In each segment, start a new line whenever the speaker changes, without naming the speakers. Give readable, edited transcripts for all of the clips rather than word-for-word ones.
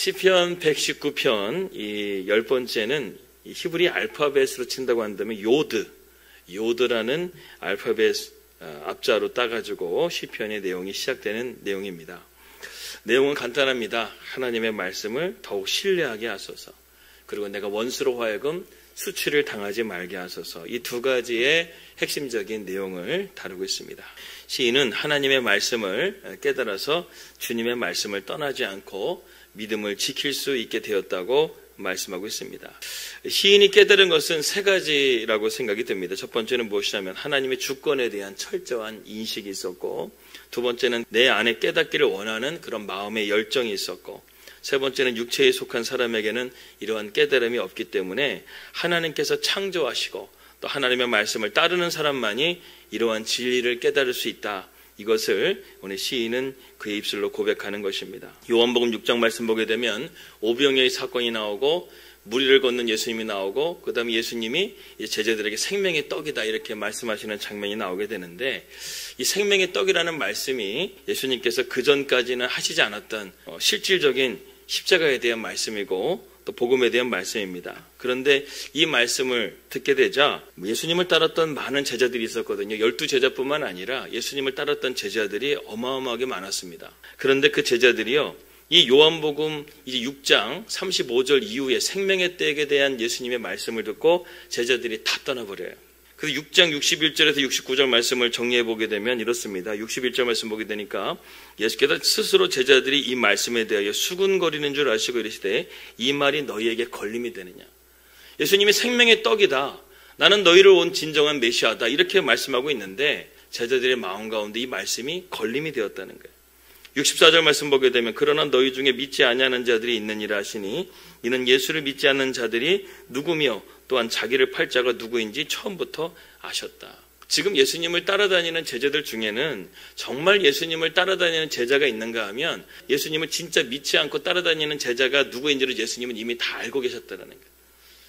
시편 119편 이 10번째는 히브리 알파벳으로 친다고 한다면 요드라는 알파벳 앞자로 따가지고 시편의 내용이 시작되는 내용입니다. 내용은 간단합니다. 하나님의 말씀을 더욱 신뢰하게 하소서. 그리고 내가 원수로 하여금 수치를 당하지 말게 하소서. 이 두 가지의 핵심적인 내용을 다루고 있습니다. 시인은 하나님의 말씀을 깨달아서 주님의 말씀을 떠나지 않고 믿음을 지킬 수 있게 되었다고 말씀하고 있습니다. 시인이 깨달은 것은 세 가지라고 생각이 듭니다. 첫 번째는 무엇이냐면 하나님의 주권에 대한 철저한 인식이 있었고, 두 번째는 내 안에 깨닫기를 원하는 그런 마음의 열정이 있었고, 세 번째는 육체에 속한 사람에게는 이러한 깨달음이 없기 때문에 하나님께서 창조하시고 또 하나님의 말씀을 따르는 사람만이 이러한 진리를 깨달을 수 있다. 이것을 오늘 시인은 그의 입술로 고백하는 것입니다. 요한복음 6장 말씀 보게 되면 오병이어의 사건이 나오고 무리를 걷는 예수님이 나오고 그 다음에 예수님이 제자들에게 생명의 떡이다 이렇게 말씀하시는 장면이 나오게 되는데, 이 생명의 떡이라는 말씀이 예수님께서 그전까지는 하시지 않았던 실질적인 십자가에 대한 말씀이고 또 복음에 대한 말씀입니다. 그런데 이 말씀을 듣게 되자 예수님을 따랐던 많은 제자들이 있었거든요. 12제자뿐만 아니라 예수님을 따랐던 제자들이 어마어마하게 많았습니다. 그런데 그 제자들이요, 이 요한복음 이제 6장 35절 이후에 생명의 떡에 대한 예수님의 말씀을 듣고 제자들이 다 떠나버려요. 그 6장 61절에서 69절 말씀을 정리해 보게 되면 이렇습니다. 61절 말씀 보게 되니까 예수께서 스스로 제자들이 이 말씀에 대하여 수군거리는 줄 아시고 이르시되 이 말이 너희에게 걸림이 되느냐. 예수님이 생명의 떡이다, 나는 너희를 온 진정한 메시아다 이렇게 말씀하고 있는데 제자들의 마음 가운데 이 말씀이 걸림이 되었다는 거예요. 64절 말씀 보게 되면 그러나 너희 중에 믿지 아니하는 자들이 있느니라 하시니 이는 예수를 믿지 않는 자들이 누구며 또한 자기를 팔 자가 누구인지 처음부터 아셨다. 지금 예수님을 따라다니는 제자들 중에는 정말 예수님을 따라다니는 제자가 있는가 하면 예수님을 진짜 믿지 않고 따라다니는 제자가 누구인지를 예수님은 이미 다 알고 계셨다는 거예요.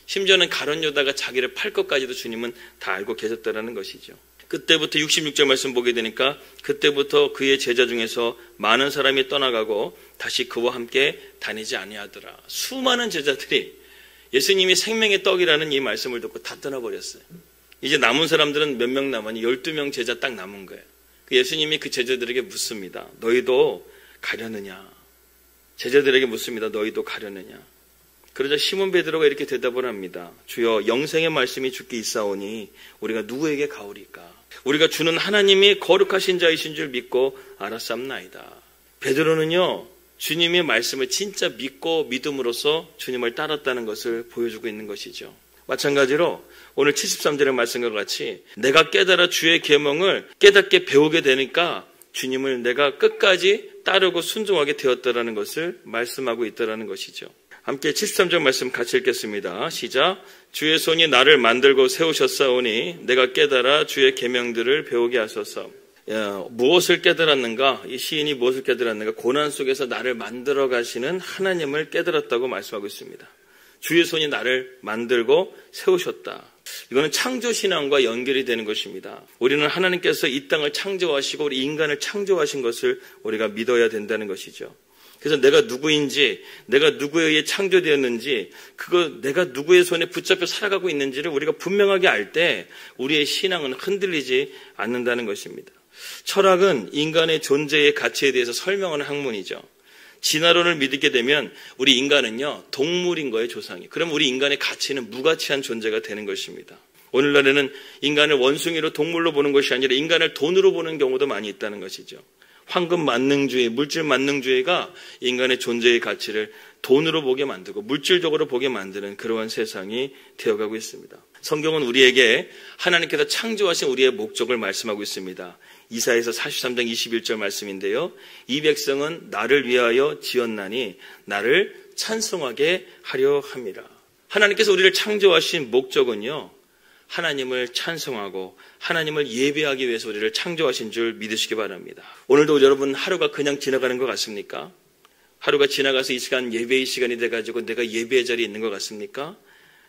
심지어는 가룟 유다가 자기를 팔 것까지도 주님은 다 알고 계셨다는 것이죠. 그때부터 66절 말씀 보게 되니까 그때부터 그의 제자 중에서 많은 사람이 떠나가고 다시 그와 함께 다니지 아니하더라. 수많은 제자들이 예수님이 생명의 떡이라는 이 말씀을 듣고 다 떠나버렸어요. 이제 남은 사람들은 몇 명 남았니? 12명 제자 딱 남은 거예요. 예수님이 그 제자들에게 묻습니다. 너희도 가려느냐? 제자들에게 묻습니다. 너희도 가려느냐? 그러자 시몬 베드로가 이렇게 대답을 합니다. 주여, 영생의 말씀이 주께 있사오니 우리가 누구에게 가오리까? 우리가 주는 하나님이 거룩하신 자이신 줄 믿고 알았삼나이다. 베드로는요, 주님의 말씀을 진짜 믿고 믿음으로써 주님을 따랐다는 것을 보여주고 있는 것이죠. 마찬가지로 오늘 73절의 말씀과 같이 내가 깨달아 주의 계명을 깨닫게 배우게 되니까 주님을 내가 끝까지 따르고 순종하게 되었다라는 것을 말씀하고 있다라는 것이죠. 함께 73절 말씀 같이 읽겠습니다. 시작. 주의 손이 나를 만들고 세우셨사오니 내가 깨달아 주의 계명들을 배우게 하소서. 무엇을 깨달았는가? 이 시인이 무엇을 깨달았는가? 고난 속에서 나를 만들어 가시는 하나님을 깨달았다고 말씀하고 있습니다. 주의 손이 나를 만들고 세우셨다. 이거는 창조신앙과 연결이 되는 것입니다. 우리는 하나님께서 이 땅을 창조하시고 우리 인간을 창조하신 것을 우리가 믿어야 된다는 것이죠. 그래서 내가 누구인지, 내가 누구에 의해 창조되었는지, 내가 누구의 손에 붙잡혀 살아가고 있는지를 우리가 분명하게 알 때 우리의 신앙은 흔들리지 않는다는 것입니다. 철학은 인간의 존재의 가치에 대해서 설명하는 학문이죠. 진화론을 믿게 되면 우리 인간은요, 동물인 거예요, 조상이. 그럼 우리 인간의 가치는 무가치한 존재가 되는 것입니다. 오늘날에는 인간을 원숭이로 동물로 보는 것이 아니라 인간을 돈으로 보는 경우도 많이 있다는 것이죠. 황금 만능주의, 물질 만능주의가 인간의 존재의 가치를 돈으로 보게 만들고 물질적으로 보게 만드는 그러한 세상이 되어가고 있습니다. 성경은 우리에게 하나님께서 창조하신 우리의 목적을 말씀하고 있습니다. 이사야서 43장 21절 말씀인데요. 이 백성은 나를 위하여 지었나니 나를 찬송하게 하려 함이라. 하나님께서 우리를 창조하신 목적은요, 하나님을 찬송하고 하나님을 예배하기 위해서 우리를 창조하신 줄 믿으시기 바랍니다. 오늘도 여러분 하루가 그냥 지나가는 것 같습니까? 하루가 지나가서 이 시간 예배의 시간이 돼가지고 내가 예배의 자리에 있는 것 같습니까?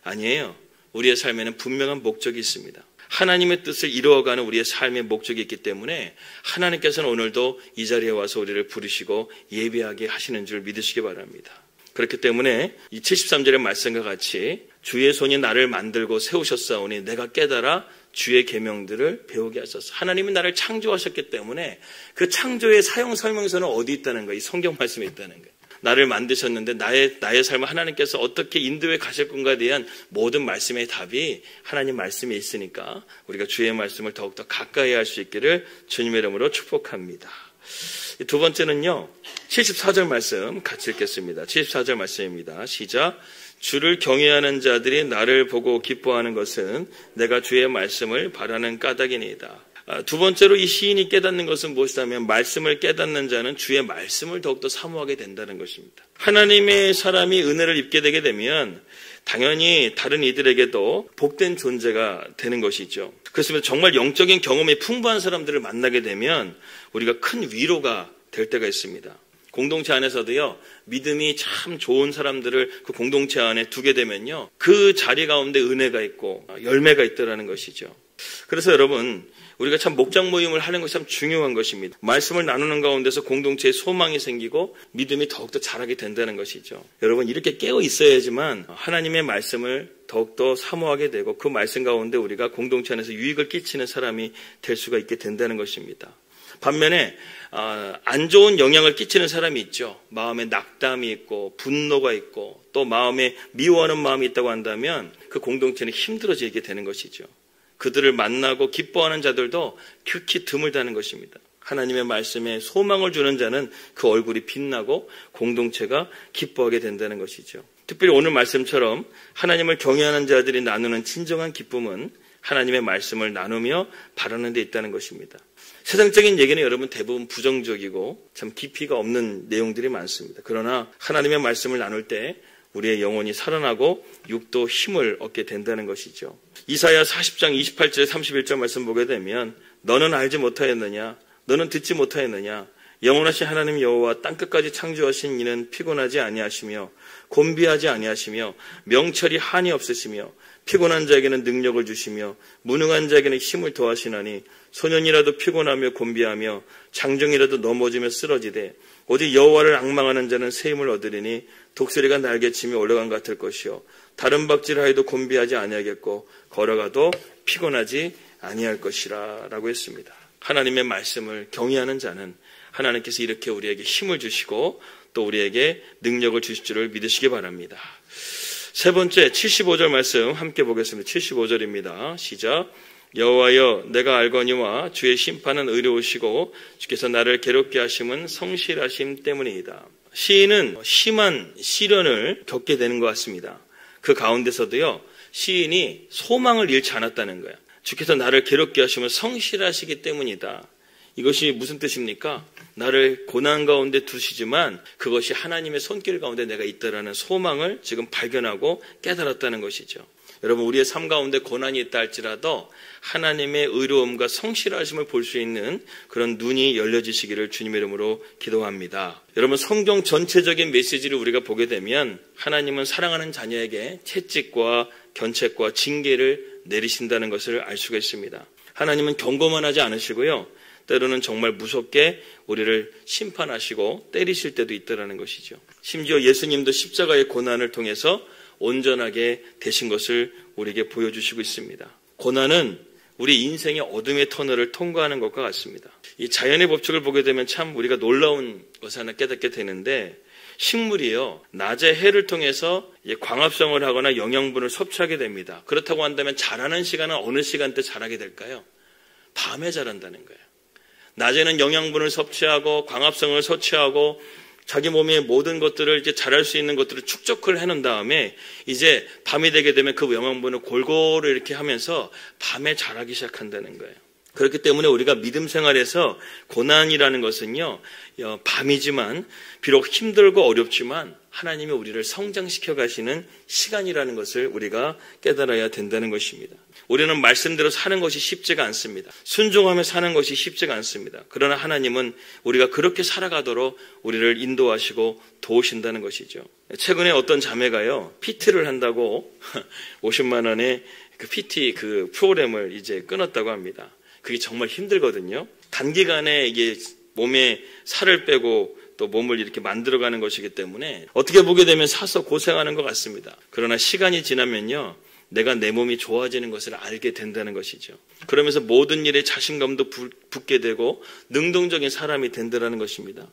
아니에요. 우리의 삶에는 분명한 목적이 있습니다. 하나님의 뜻을 이루어가는 우리의 삶의 목적이 있기 때문에 하나님께서는 오늘도 이 자리에 와서 우리를 부르시고 예배하게 하시는 줄 믿으시기 바랍니다. 그렇기 때문에 이 73절의 말씀과 같이 주의 손이 나를 만들고 세우셨사오니 내가 깨달아 주의 계명들을 배우게 하소서. 하나님이 나를 창조하셨기 때문에 그 창조의 사용 설명서는 어디 있다는 거예요? 이 성경 말씀에 있다는 거예요. 나를 만드셨는데 나의 삶을 하나님께서 어떻게 인도해 가실 건가에 대한 모든 말씀의 답이 하나님 말씀에 있으니까 우리가 주의 말씀을 더욱더 가까이 할 수 있기를 주님의 이름으로 축복합니다. 두 번째는요, 74절 말씀 같이 읽겠습니다. 74절 말씀입니다. 시작. 주를 경외하는 자들이 나를 보고 기뻐하는 것은 내가 주의 말씀을 바라는 까닭이니이다. 두 번째로 이 시인이 깨닫는 것은 무엇이냐면 말씀을 깨닫는 자는 주의 말씀을 더욱더 사모하게 된다는 것입니다. 하나님의 사람이 은혜를 입게 되게 되면 당연히 다른 이들에게도 복된 존재가 되는 것이죠. 그렇습니다. 정말 영적인 경험이 풍부한 사람들을 만나게 되면 우리가 큰 위로가 될 때가 있습니다. 공동체 안에서도요, 믿음이 참 좋은 사람들을 그 공동체 안에 두게 되면요, 그 자리 가운데 은혜가 있고 열매가 있더라는 것이죠. 그래서 여러분, 우리가 참 목장 모임을 하는 것이 참 중요한 것입니다. 말씀을 나누는 가운데서 공동체에 소망이 생기고 믿음이 더욱더 자라게 된다는 것이죠. 여러분, 이렇게 깨어 있어야지만 하나님의 말씀을 더욱더 사모하게 되고 그 말씀 가운데 우리가 공동체 안에서 유익을 끼치는 사람이 될 수가 있게 된다는 것입니다. 반면에 안 좋은 영향을 끼치는 사람이 있죠. 마음에 낙담이 있고 분노가 있고 또 마음에 미워하는 마음이 있다고 한다면 그 공동체는 힘들어지게 되는 것이죠. 그들을 만나고 기뻐하는 자들도 극히 드물다는 것입니다. 하나님의 말씀에 소망을 주는 자는 그 얼굴이 빛나고 공동체가 기뻐하게 된다는 것이죠. 특별히 오늘 말씀처럼 하나님을 경외하는 자들이 나누는 진정한 기쁨은 하나님의 말씀을 나누며 바라는 데 있다는 것입니다. 세상적인 얘기는 여러분 대부분 부정적이고 참 깊이가 없는 내용들이 많습니다. 그러나 하나님의 말씀을 나눌 때 우리의 영혼이 살아나고 육도 힘을 얻게 된다는 것이죠. 이사야 40장 28절 31절 말씀 보게 되면 너는 알지 못하였느냐? 너는 듣지 못하였느냐? 영원하신 하나님 여호와 땅끝까지 창조하신 이는 피곤하지 아니하시며 곤비하지 아니하시며 명철이 한이 없으시며 피곤한 자에게는 능력을 주시며 무능한 자에게는 힘을 더하시나니 소년이라도 피곤하며 곤비하며 장정이라도 넘어지며 쓰러지되 오직 여호와를 앙망하는 자는 새 힘을 얻으리니 독수리가 날개치며 올라간 같을 것이요 다른 박질하여도 곤비하지 아니하겠고 걸어가도 피곤하지 아니할 것이라 라고 했습니다. 하나님의 말씀을 경외하는 자는 하나님께서 이렇게 우리에게 힘을 주시고 또 우리에게 능력을 주실 줄을 믿으시기 바랍니다. 세 번째 75절 말씀 함께 보겠습니다. 75절입니다. 시작. 여호와여 내가 알거니와 주의 심판은 의로우시고 주께서 나를 괴롭게 하심은 성실하심 때문이다. 시인은 심한 시련을 겪게 되는 것 같습니다. 그 가운데서도요, 시인이 소망을 잃지 않았다는 거예요. 주께서 나를 괴롭게 하시면 성실하시기 때문이다. 이것이 무슨 뜻입니까? 나를 고난 가운데 두시지만 그것이 하나님의 손길 가운데 내가 있다라는 소망을 지금 발견하고 깨달았다는 것이죠. 여러분, 우리의 삶 가운데 고난이 있다 할지라도 하나님의 의로움과 성실하심을 볼 수 있는 그런 눈이 열려지시기를 주님의 이름으로 기도합니다. 여러분, 성경 전체적인 메시지를 우리가 보게 되면 하나님은 사랑하는 자녀에게 채찍과 견책과 징계를 내리신다는 것을 알 수가 있습니다. 하나님은 경고만 하지 않으시고요, 때로는 정말 무섭게 우리를 심판하시고 때리실 때도 있다는 것이죠. 심지어 예수님도 십자가의 고난을 통해서 온전하게 되신 것을 우리에게 보여주시고 있습니다. 고난은 우리 인생의 어둠의 터널을 통과하는 것과 같습니다. 이 자연의 법칙을 보게 되면 참 우리가 놀라운 것을 하나 깨닫게 되는데, 식물이요, 낮에 해를 통해서 광합성을 하거나 영양분을 섭취하게 됩니다. 그렇다고 한다면 자라는 시간은 어느 시간대 자라게 될까요? 밤에 자란다는 거예요. 낮에는 영양분을 섭취하고 광합성을 섭취하고 자기 몸의 모든 것들을 이제 자랄 수 있는 것들을 축적을 해놓은 다음에 이제 밤이 되게 되면 그 영양분을 골고루 이렇게 하면서 밤에 자라기 시작한다는 거예요. 그렇기 때문에 우리가 믿음 생활에서 고난이라는 것은요, 밤이지만 비록 힘들고 어렵지만 하나님이 우리를 성장시켜 가시는 시간이라는 것을 우리가 깨달아야 된다는 것입니다. 우리는 말씀대로 사는 것이 쉽지가 않습니다. 순종하며 사는 것이 쉽지가 않습니다. 그러나 하나님은 우리가 그렇게 살아가도록 우리를 인도하시고 도우신다는 것이죠. 최근에 어떤 자매가요, PT를 한다고 50만 원의 그 PT 그 프로그램을 이제 끊었다고 합니다. 그게 정말 힘들거든요. 단기간에 이게 몸에 살을 빼고 또 몸을 이렇게 만들어가는 것이기 때문에 어떻게 보게 되면 사서 고생하는 것 같습니다. 그러나 시간이 지나면요, 내가 내 몸이 좋아지는 것을 알게 된다는 것이죠. 그러면서 모든 일에 자신감도 붙게 되고 능동적인 사람이 된다는 것입니다.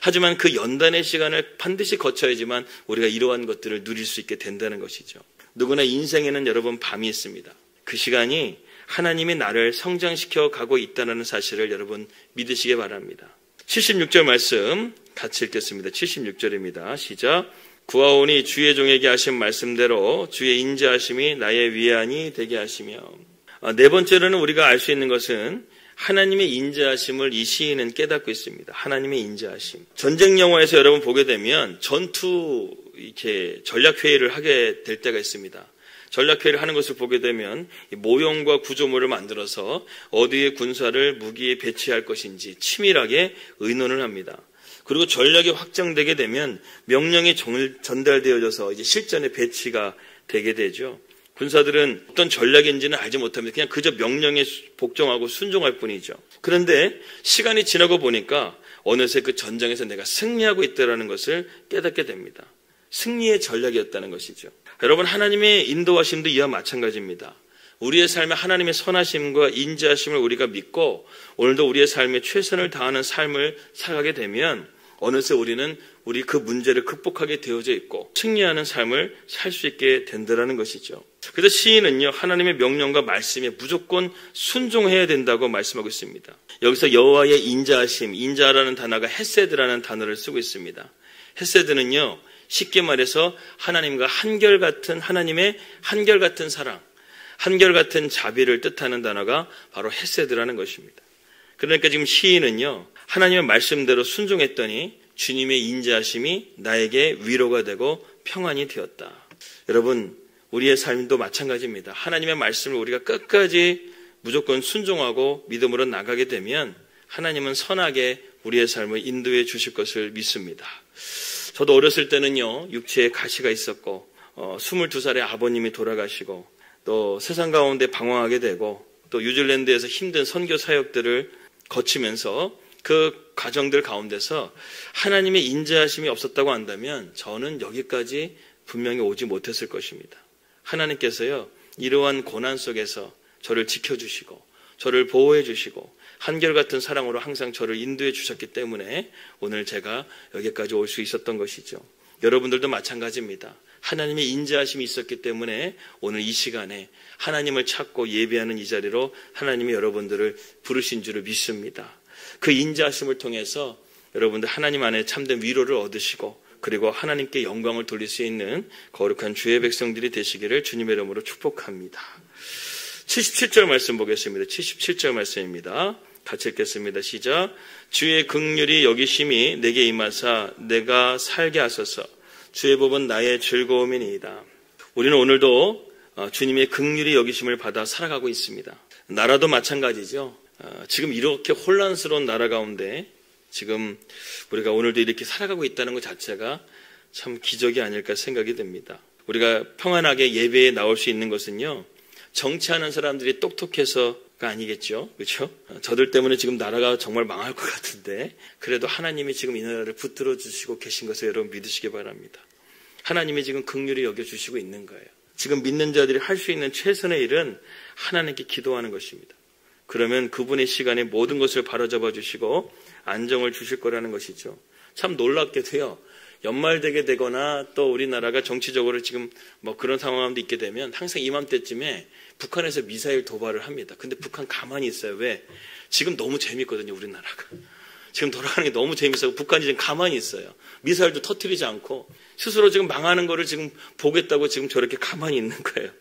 하지만 그 연단의 시간을 반드시 거쳐야지만 우리가 이러한 것들을 누릴 수 있게 된다는 것이죠. 누구나 인생에는 여러분 밤이 있습니다. 그 시간이 하나님이 나를 성장시켜 가고 있다는 사실을 여러분 믿으시기 바랍니다. 76절 말씀 같이 읽겠습니다. 76절입니다. 시작. 구하오니 주의 종에게 하신 말씀대로 주의 인자하심이 나의 위안이 되게 하시며. 네 번째로는 우리가 알 수 있는 것은 하나님의 인자하심을 이 시인은 깨닫고 있습니다. 하나님의 인자하심. 전쟁 영화에서 여러분 보게 되면 전투 이렇게 전략 회의를 하게 될 때가 있습니다. 전략 회의를 하는 것을 보게 되면 모형과 구조물을 만들어서 어디에 군사를 무기에 배치할 것인지 치밀하게 의논을 합니다. 그리고 전략이 확정되게 되면 명령이 전달되어져서 이제 실전에 배치가 되게 되죠. 군사들은 어떤 전략인지는 알지 못합니다. 그냥 그저 명령에 복종하고 순종할 뿐이죠. 그런데 시간이 지나고 보니까 어느새 그 전장에서 내가 승리하고 있다는 것을 깨닫게 됩니다. 승리의 전략이었다는 것이죠. 여러분, 하나님의 인도하심도 이와 마찬가지입니다. 우리의 삶에 하나님의 선하심과 인자하심을 우리가 믿고 오늘도 우리의 삶에 최선을 다하는 삶을 살아가게 되면 어느새 우리는 우리 그 문제를 극복하게 되어져 있고 승리하는 삶을 살 수 있게 된다는 것이죠. 그래서 시인은요, 하나님의 명령과 말씀에 무조건 순종해야 된다고 말씀하고 있습니다. 여기서 여호와의 인자하심, 인자라는 단어가 헤세드라는 단어를 쓰고 있습니다. 헤세드는요, 쉽게 말해서 하나님과 한결같은, 하나님의 한결같은 사랑, 한결같은 자비를 뜻하는 단어가 바로 헤세드라는 것입니다. 그러니까 지금 시인은요, 하나님의 말씀대로 순종했더니 주님의 인자하심이 나에게 위로가 되고 평안이 되었다. 여러분, 우리의 삶도 마찬가지입니다. 하나님의 말씀을 우리가 끝까지 무조건 순종하고 믿음으로 나가게 되면 하나님은 선하게 우리의 삶을 인도해 주실 것을 믿습니다. 저도 어렸을 때는요, 육체에 가시가 있었고 22살에 아버님이 돌아가시고 또 세상 가운데 방황하게 되고 또 뉴질랜드에서 힘든 선교 사역들을 거치면서 그 과정들 가운데서 하나님의 인자하심이 없었다고 한다면 저는 여기까지 분명히 오지 못했을 것입니다. 하나님께서요, 이러한 고난 속에서 저를 지켜주시고 저를 보호해 주시고 한결같은 사랑으로 항상 저를 인도해 주셨기 때문에 오늘 제가 여기까지 올 수 있었던 것이죠. 여러분들도 마찬가지입니다. 하나님의 인자하심이 있었기 때문에 오늘 이 시간에 하나님을 찾고 예배하는 이 자리로 하나님이 여러분들을 부르신 줄을 믿습니다. 그 인자하심을 통해서 여러분들 하나님 안에 참된 위로를 얻으시고 그리고 하나님께 영광을 돌릴 수 있는 거룩한 주의 백성들이 되시기를 주님의 이름으로 축복합니다. 77절 말씀 보겠습니다. 77절 말씀입니다. 같이 읽겠습니다. 시작. 주의 긍휼이 여기심이 내게 임하사 내가 살게 하소서. 주의 법은 나의 즐거움이니이다. 우리는 오늘도 주님의 긍휼이 여기심을 받아 살아가고 있습니다. 나라도 마찬가지죠. 지금 이렇게 혼란스러운 나라 가운데 지금 우리가 오늘도 이렇게 살아가고 있다는 것 자체가 참 기적이 아닐까 생각이 됩니다. 우리가 평안하게 예배에 나올 수 있는 것은요, 정치하는 사람들이 똑똑해서가 아니겠죠. 그렇죠? 저들 때문에 지금 나라가 정말 망할 것 같은데 그래도 하나님이 지금 이 나라를 붙들어 주시고 계신 것을 여러분 믿으시기 바랍니다. 하나님이 지금 긍휼히 여겨주시고 있는 거예요. 지금 믿는 자들이 할 수 있는 최선의 일은 하나님께 기도하는 것입니다. 그러면 그분의 시간에 모든 것을 바로잡아 주시고 안정을 주실 거라는 것이죠. 참 놀랍게도요, 연말되게 되거나 또 우리나라가 정치적으로 지금 뭐 그런 상황도 있게 되면 항상 이맘때쯤에 북한에서 미사일 도발을 합니다. 근데 북한 가만히 있어요. 왜? 지금 너무 재밌거든요, 우리나라가. 지금 돌아가는 게 너무 재밌어요. 북한이 지금 가만히 있어요. 미사일도 터뜨리지 않고 스스로 지금 망하는 거를 지금 보겠다고 지금 저렇게 가만히 있는 거예요.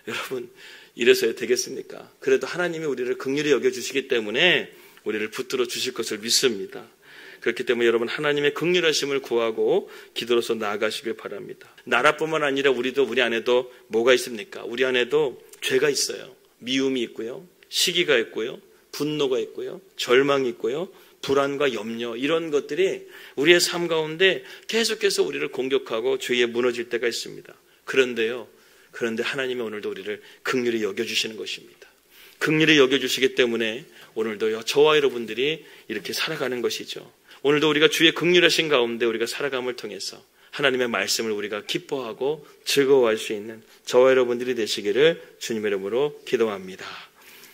여러분, 이래서야 되겠습니까? 그래도 하나님이 우리를 긍휼히 여겨주시기 때문에 우리를 붙들어 주실 것을 믿습니다. 그렇기 때문에 여러분, 하나님의 긍휼하심을 구하고 기도로서 나아가시길 바랍니다. 나라뿐만 아니라 우리 안에도 뭐가 있습니까? 우리 안에도 죄가 있어요. 미움이 있고요, 시기가 있고요, 분노가 있고요, 절망이 있고요, 불안과 염려, 이런 것들이 우리의 삶 가운데 계속해서 우리를 공격하고 죄에 무너질 때가 있습니다. 그런데 하나님이 오늘도 우리를 긍휼히 여겨주시는 것입니다. 긍휼히 여겨주시기 때문에 오늘도 저와 여러분들이 이렇게 살아가는 것이죠. 오늘도 우리가 주의 긍휼하신 가운데 우리가 살아감을 통해서 하나님의 말씀을 우리가 기뻐하고 즐거워할 수 있는 저와 여러분들이 되시기를 주님의 이름으로 기도합니다.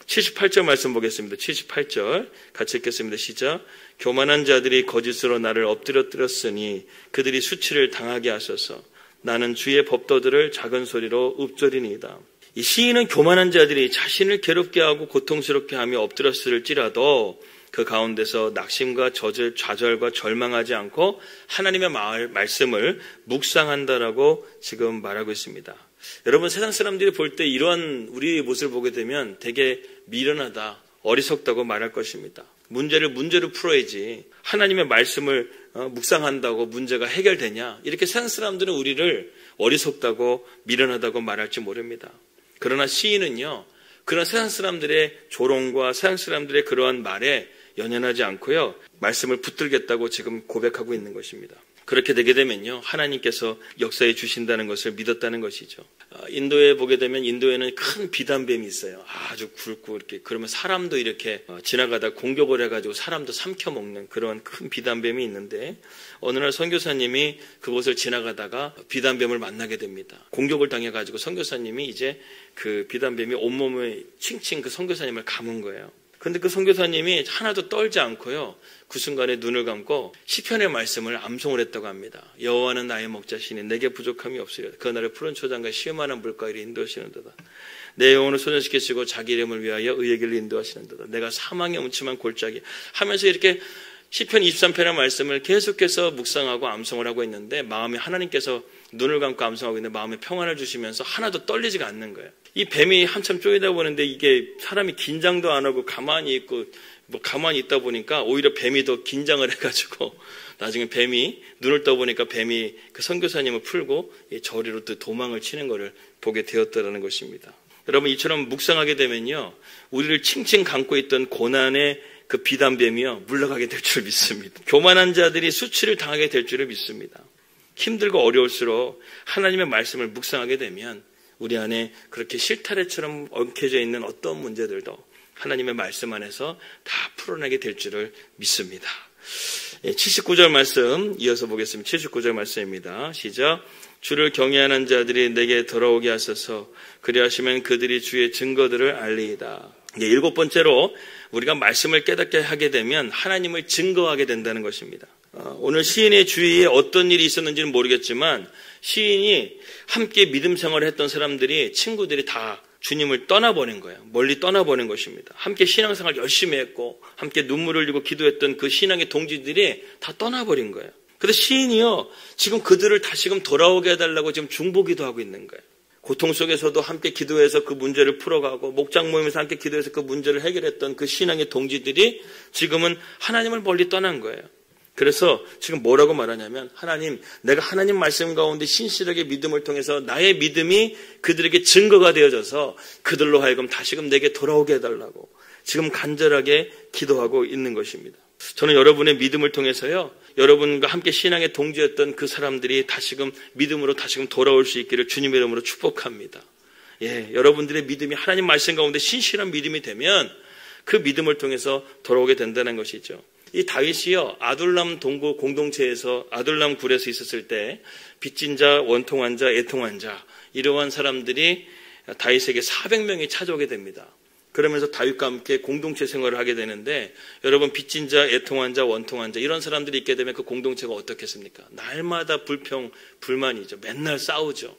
78절 말씀 보겠습니다. 78절 같이 읽겠습니다. 시작. 교만한 자들이 거짓으로 나를 엎드렸으니 그들이 수치를 당하게 하소서. 나는 주의 법도들을 작은 소리로 읊조리니이다. 이 시인은 교만한 자들이 자신을 괴롭게 하고 고통스럽게 하며 엎드렸을지라도 그 가운데서 낙심과 좌절과 절망하지 않고 하나님의 말씀을 묵상한다라고 지금 말하고 있습니다. 여러분, 세상 사람들이 볼 때 이러한 우리의 모습을 보게 되면 되게 미련하다, 어리석다고 말할 것입니다. 문제를 풀어야지 하나님의 말씀을 묵상한다고 문제가 해결되냐, 이렇게 세상 사람들은 우리를 어리석다고 미련하다고 말할지 모릅니다. 그러나 시인은요, 그런 세상 사람들의 조롱과 세상 사람들의 그러한 말에 연연하지 않고요, 말씀을 붙들겠다고 지금 고백하고 있는 것입니다. 그렇게 되게 되면요, 하나님께서 역사해 주신다는 것을 믿었다는 것이죠. 인도에 보게 되면 인도에는 큰 비단뱀이 있어요. 아주 굵고 이렇게, 그러면 사람도 이렇게 지나가다 공격을 해가지고 사람도 삼켜먹는 그런 큰 비단뱀이 있는데, 어느 날 선교사님이 그곳을 지나가다가 비단뱀을 만나게 됩니다. 공격을 당해가지고 선교사님이 이제 그 비단뱀이 온몸에 칭칭 그 선교사님을 감은 거예요. 그런데 그 선교사님이 하나도 떨지 않고요, 그 순간에 눈을 감고 시편의 말씀을 암송을 했다고 합니다. 여호와는 나의 목자시니 내게 부족함이 없으리라. 그날의 푸른 초장과 시원한 물가를 인도하시는도다. 내 영혼을 소전시키시고 자기 이름을 위하여 의의 길로 인도하시는도다. 내가 사망의 음침한 골짜기 하면서 이렇게 시편 23편의 말씀을 계속해서 묵상하고 암송을 하고 있는데, 마음에 하나님께서 눈을 감고 암송하고 있는데 마음에 평안을 주시면서 하나도 떨리지가 않는 거예요. 이 뱀이 한참 쪼이다 보는데 이게 사람이 긴장도 안 하고 가만히 있고 가만히 있다 보니까 오히려 뱀이 더 긴장을 해가지고 나중에 뱀이 눈을 떠보니까 뱀이 그 선교사님을 풀고 저리로 또 도망을 치는 것을 보게 되었다는 것입니다. 여러분, 이처럼 묵상하게 되면요, 우리를 칭칭 감고 있던 고난의 그 비단뱀이요, 물러가게 될 줄 믿습니다. 교만한 자들이 수치를 당하게 될 줄을 믿습니다. 힘들고 어려울수록 하나님의 말씀을 묵상하게 되면 우리 안에 그렇게 실타래처럼 엉켜져 있는 어떤 문제들도 하나님의 말씀 안에서 다 풀어내게 될 줄을 믿습니다. 79절 말씀 이어서 보겠습니다. 79절 말씀입니다. 시작. 주를 경외하는 자들이 내게 돌아오게 하소서. 그리하시면 그들이 주의 증거들을 알리이다. 7번째로 우리가 말씀을 깨닫게 하게 되면 하나님을 증거하게 된다는 것입니다. 오늘 시인의 주위에 어떤 일이 있었는지는 모르겠지만 시인이 함께 믿음 생활을 했던 사람들이, 친구들이 다 주님을 떠나보낸 거예요. 멀리 떠나보낸 것입니다. 함께 신앙생활 열심히 했고 함께 눈물을 흘리고 기도했던 그 신앙의 동지들이 다 떠나버린 거예요. 그래서 시인이요, 지금 그들을 다시금 돌아오게 해달라고 지금 중보기도 하고 있는 거예요. 고통 속에서도 함께 기도해서 그 문제를 풀어가고 목장 모임에서 함께 기도해서 그 문제를 해결했던 그 신앙의 동지들이 지금은 하나님을 멀리 떠난 거예요. 그래서 지금 뭐라고 말하냐면, 하나님, 내가 하나님 말씀 가운데 신실하게 믿음을 통해서 나의 믿음이 그들에게 증거가 되어져서 그들로 하여금 다시금 내게 돌아오게 해달라고 지금 간절하게 기도하고 있는 것입니다. 저는 여러분의 믿음을 통해서요, 여러분과 함께 신앙의 동지였던 그 사람들이 다시금 믿음으로 다시금 돌아올 수 있기를 주님의 이름으로 축복합니다. 여러분들의 믿음이 하나님 말씀 가운데 신실한 믿음이 되면 그 믿음을 통해서 돌아오게 된다는 것이죠. 이 다윗이요, 아둘람 동구 공동체에서, 아둘람 굴에서 있었을 때 빚진 자, 원통한 자, 애통한 자, 이러한 사람들이 다윗에게 400명이 찾아오게 됩니다. 그러면서 다윗과 함께 공동체 생활을 하게 되는데, 여러분, 빚진 자, 애통한 자, 원통한 자, 이런 사람들이 있게 되면 그 공동체가 어떻겠습니까? 날마다 불만이죠. 맨날 싸우죠.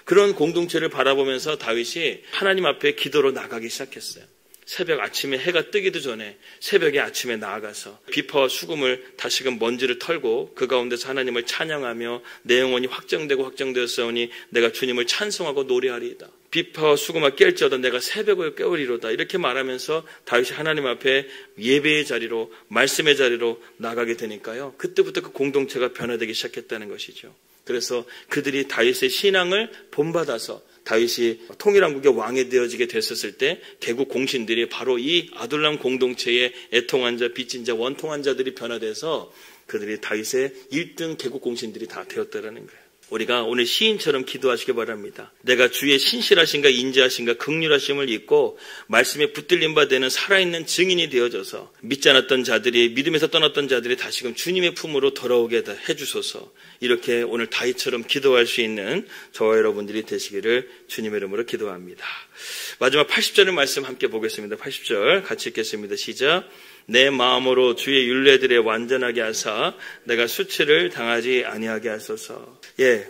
그런 공동체를 바라보면서 다윗이 하나님 앞에 기도로 나가기 시작했어요. 새벽 아침에 해가 뜨기도 전에 새벽에 아침에 나아가서 비파와 수금을 다시금 먼지를 털고 그 가운데서 하나님을 찬양하며 내 영혼이 확정되었사오니 내가 주님을 찬송하고 노래하리이다. 비파와 수금아 깰지어다 내가 새벽을 깨우리로다. 이렇게 말하면서 다윗이 하나님 앞에 예배의 자리로, 말씀의 자리로 나가게 되니까요, 그때부터 그 공동체가 변화되기 시작했다는 것이죠. 그래서 그들이 다윗의 신앙을 본받아서 다윗이 통일왕국의 왕이 되어지게 됐었을 때 개국 공신들이 바로 이 아둘람 공동체의 애통한 자, 빚진 자, 원통한 자들이 변화돼서 그들이 다윗의 1등 개국 공신들이 다 되었다라는 거예요. 우리가 오늘 시인처럼 기도하시기 바랍니다. 내가 주의 신실하신가 인자하신가 긍휼하심을 잊고 말씀에 붙들림 바 되는 살아있는 증인이 되어져서 믿지 않았던 자들이, 믿음에서 떠났던 자들이 다시금 주님의 품으로 돌아오게 해주소서. 이렇게 오늘 다윗처럼 기도할 수 있는 저와 여러분들이 되시기를 주님의 이름으로 기도합니다. 마지막 80절의 말씀 함께 보겠습니다. 80절 같이 읽겠습니다. 시작. 내 마음으로 주의 율례들에 완전하게 하사 내가 수치를 당하지 아니하게 하소서.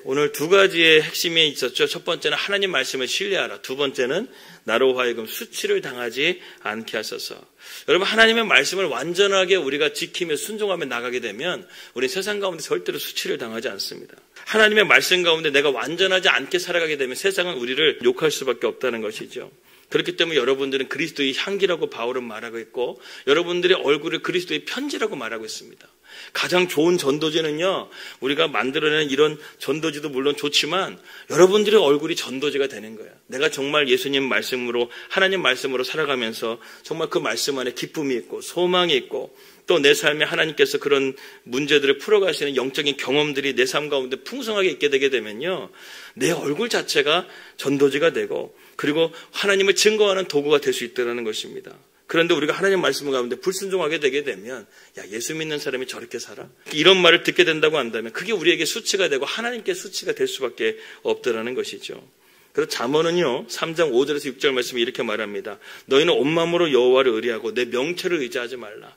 오늘 두 가지의 핵심이 있었죠. 첫 번째는 하나님 말씀을 신뢰하라. 두 번째는 나로 하여금 수치를 당하지 않게 하소서. 여러분, 하나님의 말씀을 완전하게 우리가 지키며 순종하며 나가게 되면 우리 세상 가운데 절대로 수치를 당하지 않습니다. 하나님의 말씀 가운데 내가 완전하지 않게 살아가게 되면 세상은 우리를 욕할 수밖에 없다는 것이죠. 그렇기 때문에 여러분들은 그리스도의 향기라고 바울은 말하고 있고 여러분들의 얼굴을 그리스도의 편지라고 말하고 있습니다. 가장 좋은 전도지는요, 우리가 만들어내는 이런 전도지도 물론 좋지만 여러분들의 얼굴이 전도지가 되는 거예요. 내가 정말 예수님 말씀으로, 하나님 말씀으로 살아가면서 정말 그 말씀 안에 기쁨이 있고 소망이 있고 또 내 삶에 하나님께서 그런 문제들을 풀어가시는 영적인 경험들이 내 삶 가운데 풍성하게 있게 되게 되면요, 내 얼굴 자체가 전도지가 되고 그리고 하나님을 증거하는 도구가 될 수 있다는 것입니다. 그런데 우리가 하나님 말씀 가운데 불순종하게 되게 되면 예수 믿는 사람이 저렇게 살아? 이런 말을 듣게 된다고 한다면 그게 우리에게 수치가 되고 하나님께 수치가 될 수밖에 없다는 것이죠. 그래서 잠언은요 3장 5절에서 6절 말씀이 이렇게 말합니다. 너희는 온 마음으로 여호와를 의뢰하고 내 명체를 의지하지 말라.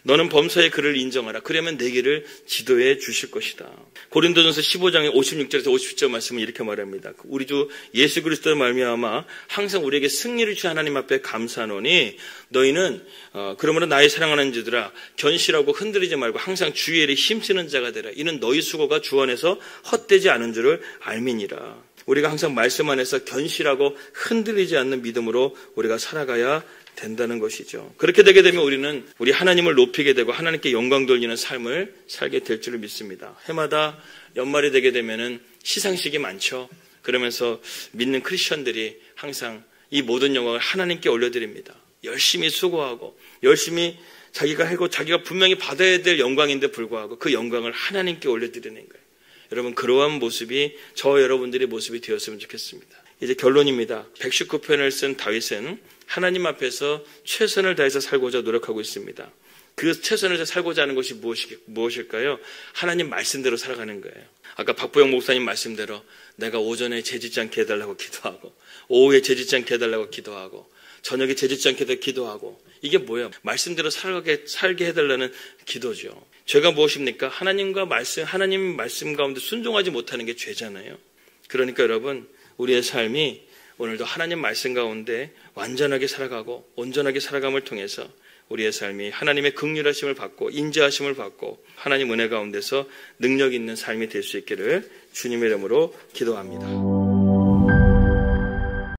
너는 범사의 그를 인정하라. 그러면 내 길을 지도해 주실 것이다. 고린도전서 15장의 56절에서 57절 말씀은 이렇게 말합니다. 우리 주 예수 그리스도의 말미암아 항상 우리에게 승리를 주신 하나님 앞에 감사하노니 너희는 그러므로 나의 사랑하는 자들아 견실하고 흔들리지 말고 항상 주의 일에 힘쓰는 자가 되라. 이는 너희 수고가 주 안에서 헛되지 않은 줄을 알미니라. 우리가 항상 말씀 안에서 견실하고 흔들리지 않는 믿음으로 우리가 살아가야 된다는 것이죠. 그렇게 되게 되면 우리는 우리 하나님을 높이게 되고 하나님께 영광 돌리는 삶을 살게 될 줄을 믿습니다. 해마다 연말이 되게 되면은 시상식이 많죠. 그러면서 믿는 크리스천들이 항상 이 모든 영광을 하나님께 올려드립니다. 열심히 수고하고 열심히 자기가 하고 자기가 분명히 받아야 될 영광인데 불구하고 그 영광을 하나님께 올려드리는 거예요. 여러분, 그러한 모습이 저와 여러분들의 모습이 되었으면 좋겠습니다. 이제 결론입니다. 119편을 쓴 다윗은 하나님 앞에서 최선을 다해서 살고자 노력하고 있습니다. 그 최선을 다해서 살고자 하는 것이 무엇일까요? 하나님 말씀대로 살아가는 거예요. 아까 박보영 목사님 말씀대로 내가 오전에 죄짓지 않게 해달라고 기도하고 오후에 죄짓지 않게 해달라고 기도하고 저녁에 죄짓지 않게 기도하고 이게 뭐예요? 말씀대로 살게 해달라는 기도죠. 죄가 무엇입니까? 하나님 말씀 가운데 순종하지 못하는 게 죄잖아요. 그러니까 여러분, 우리의 삶이 오늘도 하나님 말씀 가운데 완전하게 살아가고 온전하게 살아감을 통해서 우리의 삶이 하나님의 긍휼하심을 받고 인자하심을 받고 하나님 은혜 가운데서 능력 있는 삶이 될 수 있기를 주님의 이름으로 기도합니다.